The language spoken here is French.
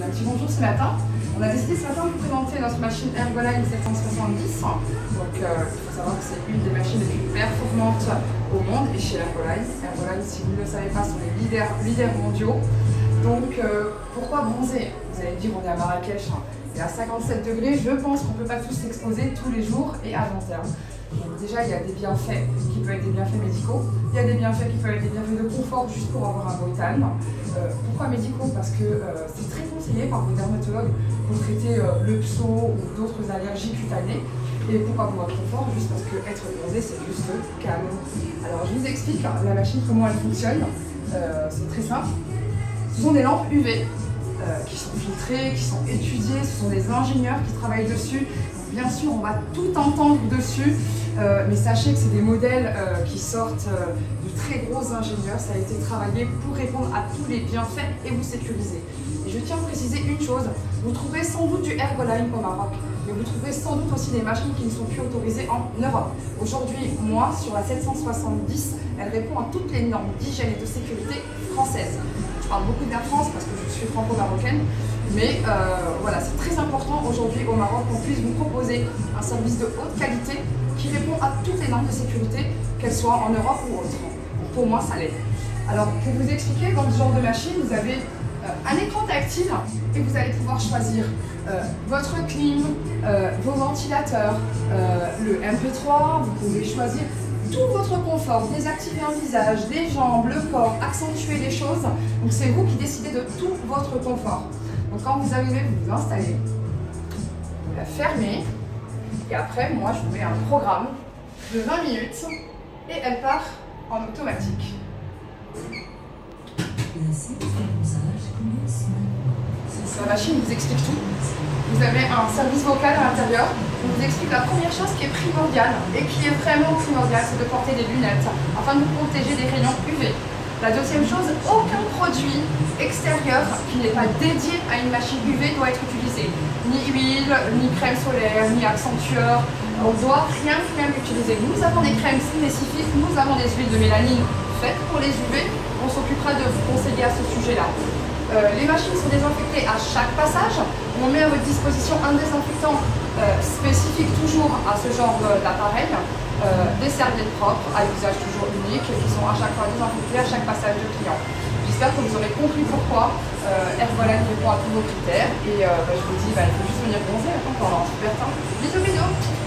un petit bonjour ce matin. On a décidé ce matin de vous présenter notre machine Ergoline 770. Donc il faut savoir que c'est une des machines les plus performantes au monde et chez Ergoline. Ergoline, si vous ne le savez pas, sont les leaders mondiaux. Donc pourquoi bronzer? Vous allez me dire, on est à Marrakech, et à 57 degrés, je pense qu'on ne peut pas tous s'exposer tous les jours et à long terme. Donc déjà, il y a des bienfaits qui peuvent être des bienfaits médicaux, il y a des bienfaits qui peuvent être des bienfaits de confort juste pour avoir un beau tan. Pourquoi médicaux? Parce que c'est très conseillé par vos dermatologues pour traiter le pso ou d'autres allergies cutanées. Et pourquoi pour votre confort? Juste parce que être bronzé, c'est juste calme. Alors je vous explique la machine, comment elle fonctionne. C'est très simple. Ce sont des lampes UV qui sont filtrées, qui sont étudiées, ce sont des ingénieurs qui travaillent dessus. Donc, bien sûr, on va tout entendre dessus, mais sachez que c'est des modèles qui sortent de très gros ingénieurs. Ça a été travaillé pour répondre à tous les bienfaits et vous sécuriser. Et je tiens à préciser une chose, vous trouverez sans doute du Ergoline au Maroc, mais vous trouverez sans doute aussi des machines qui ne sont plus autorisées en Europe. Aujourd'hui, moi, sur la 770, elle répond à toutes les normes d'hygiène et de sécurité françaises. Je parle beaucoup de la France parce que je suis franco-marocaine, mais voilà, c'est très important aujourd'hui au Maroc qu'on puisse vous proposer un service de haute qualité qui répond à toutes les normes de sécurité, qu'elles soient en Europe ou autre. Donc pour moi, ça l'est. Alors, pour vous expliquer, dans ce genre de machine, vous avez un écran tactile et vous allez pouvoir choisir votre clim, vos ventilateurs, le MP3, vous pouvez choisir tout votre confort, désactiver un visage, les jambes, le corps, accentuer les choses. Donc c'est vous qui décidez de tout votre confort. Donc quand vous arrivez, vous vous installez, vous la fermez et après moi je vous mets un programme de 20 minutes et elle part en automatique. La machine vous explique tout. Vous avez un service vocal à l'intérieur. On vous explique la première chose qui est primordiale et qui est vraiment primordiale, c'est de porter des lunettes afin de vous protéger des rayons UV. La deuxième chose, aucun produit extérieur qui n'est pas dédié à une machine UV doit être utilisé. Ni huile, ni crème solaire, ni accentueur. On ne doit rien utiliser. Nous avons des crèmes spécifiques, nous avons des huiles de mélanine faites pour les UV. On s'occupera de vous conseiller à ce sujet-là. Les machines sont désinfectées à chaque passage. On met à votre disposition un désinfectant spécifique toujours à ce genre d'appareil. Des serviettes propres à usage toujours unique qui sont à chaque fois désinfectées à chaque passage de client. J'espère que vous aurez compris pourquoi Ergoline répond à tous vos critères. Et je vous dis, il faut juste venir bronzer pendant un super temps. Bisous bisous.